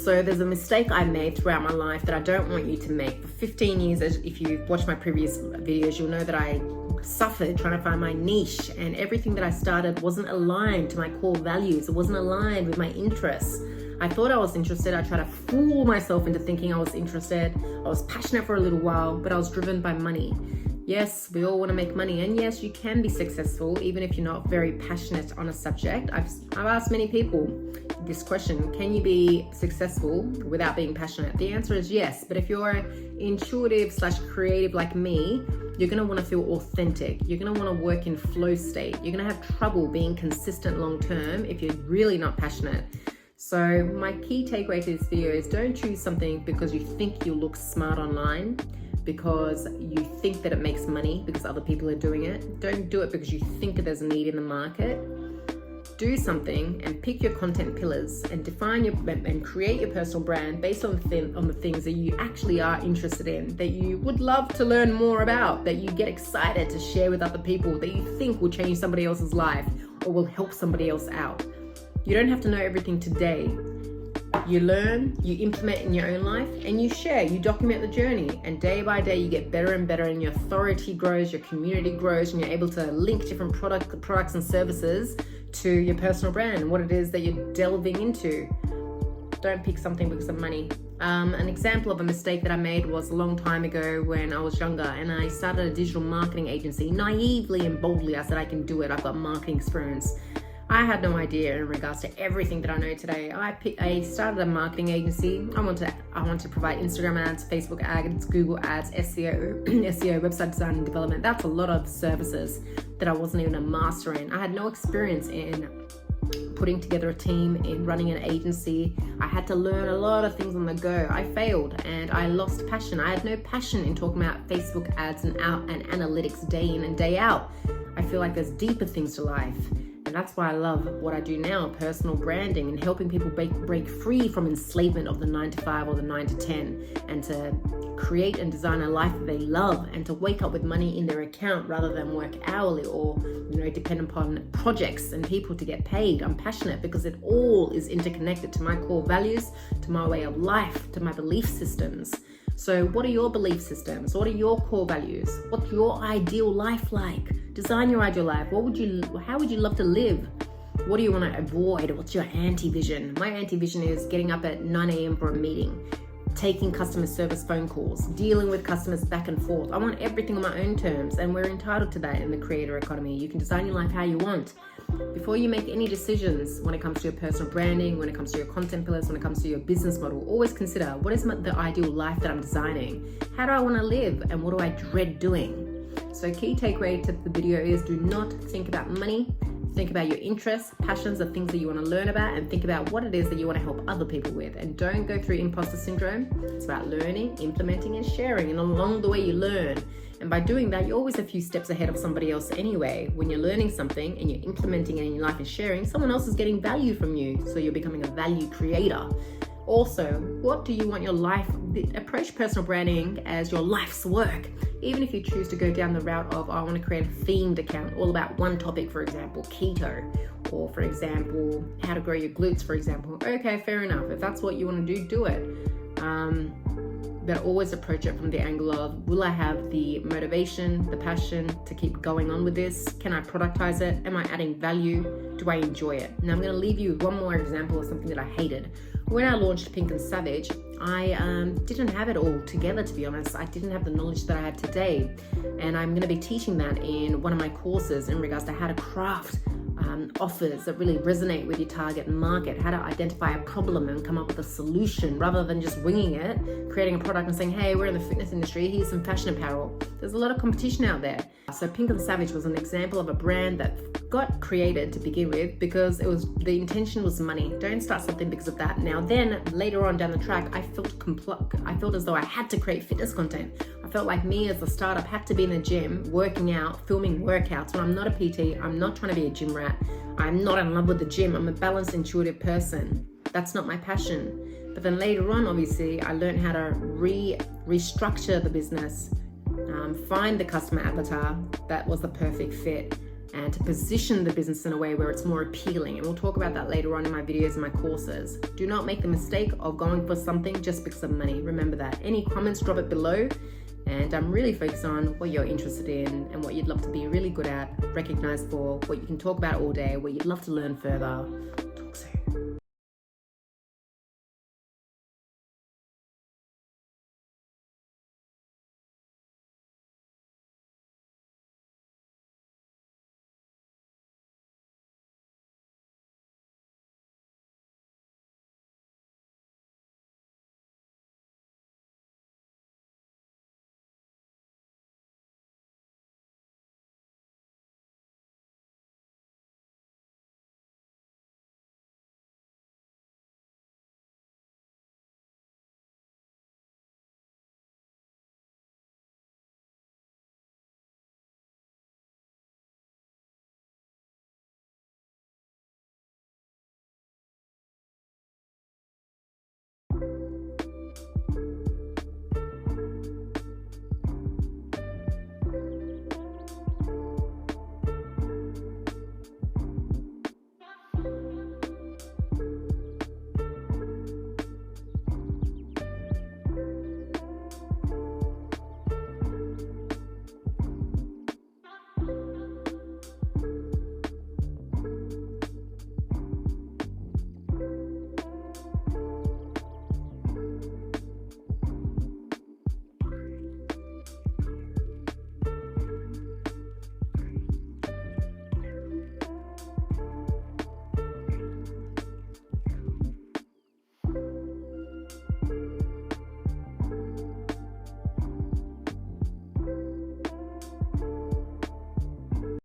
So there's a mistake I made throughout my life that I don't want you to make. For 15 years, if you've watched my previous videos, you'll know that I suffered trying to find my niche, and everything that I started wasn't aligned to my core values. It wasn't aligned with my interests. I thought I was interested. I tried to fool myself into thinking I was interested. I was passionate for a little while, but I was driven by money. Yes, we all want to make money, and yes, you can be successful even if you're not very passionate on a subject. I've asked many people this question: can you be successful without being passionate? The answer is yes, but if you're intuitive/creative like me, you're going to want to feel authentic. You're going to want to work in flow state. You're going to have trouble being consistent long term if you're really not passionate. So my key takeaway to this video is, don't choose something because you think you'll look smart online, because you think that it makes money because other people are doing it. Don't do it because you think that there's a need in the market. Do something and pick your content pillars and define and create your personal brand based on the things that you actually are interested in, that you would love to learn more about, that you get excited to share with other people, that you think will change somebody else's life or will help somebody else out. You don't have to know everything today. You learn, you implement in your own life, and you share, you document the journey, and day by day you get better and better, and your authority grows, your community grows, and you're able to link different products and services to your personal brand and what it is that you're delving into. Don't pick something because of money. An example of a mistake that I made was a long time ago when I was younger, and I started a digital marketing agency. Naively and boldly, I said, I can do it. I've got marketing experience. I had no idea in regards to everything that I know today. I started a marketing agency. I want to provide Instagram ads, Facebook ads, Google ads, SEO, website design and development. That's a lot of services that I wasn't even a master in. I had no experience in putting together a team, in running an agency. I had to learn a lot of things on the go. I failed and I lost passion. I had no passion in talking about Facebook ads and analytics day in and day out. I feel like there's deeper things to life. And that's why I love what I do now, personal branding, and helping people break free from enslavement of the 9 to 5 or the 9 to 10, and to create and design a life that they love, and to wake up with money in their account rather than work hourly or depend upon projects and people to get paid. I'm passionate because it all is interconnected to my core values, to my way of life, to my belief systems. So what are your belief systems? What are your core values? What's your ideal life like? Design your ideal life. How would you love to live? What do you want to avoid? What's your anti-vision? My anti-vision is getting up at 9 a.m. for a meeting, taking customer service phone calls, dealing with customers back and forth. I want everything on my own terms, and we're entitled to that in the creator economy. You can design your life how you want. Before you make any decisions when it comes to your personal branding, when it comes to your content pillars, when it comes to your business model, always consider, what is the ideal life that I'm designing? How do I want to live, and what do I dread doing? So key takeaway to the video is, do not think about money. Think about your interests, passions, the things that you want to learn about, and think about what it is that you want to help other people with. And don't go through imposter syndrome. It's about learning, implementing, and sharing. And along the way you learn. And by doing that, you're always a few steps ahead of somebody else anyway. When you're learning something and you're implementing it in your life and sharing, someone else is getting value from you. So you're becoming a value creator. Also, what do you want your life? Approach personal branding as your life's work. Even if you choose to go down the route of, I want to create a themed account all about one topic, for example, keto, or for example, how to grow your glutes, for example. Okay, fair enough. If that's what you want to do, do it. But always approach it from the angle of, will I have the motivation, the passion to keep going on with this? Can I productize it? Am I adding value? Do I enjoy it? Now I'm going to leave you with one more example of something that I hated. When I launched Pink and Savage, I didn't have it all together, to be honest. I didn't have the knowledge that I had today. And I'm going to be teaching that in one of my courses in regards to how to craft offers that really resonate with your target market, how to identify a problem and come up with a solution rather than just winging it, creating a product and saying, hey, we're in the fitness industry, here's some fashion apparel. There's a lot of competition out there. So Pink and Savage was an example of a brand that got created to begin with because the intention was money. Don't start something because of that. Now then, later on down the track, I felt as though I had to create fitness content. I felt like me as a startup had to be in the gym, working out, filming workouts. When I'm not a PT, I'm not trying to be a gym rat. I'm not in love with the gym. I'm a balanced, intuitive person. That's not my passion. But then later on, obviously, I learned how to restructure the business, find the customer avatar that was the perfect fit, and to position the business in a way where it's more appealing. And we'll talk about that later on in my videos and my courses. Do not make the mistake of going for something just because of money. Remember that. Any comments, drop it below. And I'm really focused on what you're interested in and what you'd love to be really good at, recognized for, what you can talk about all day, what you'd love to learn further.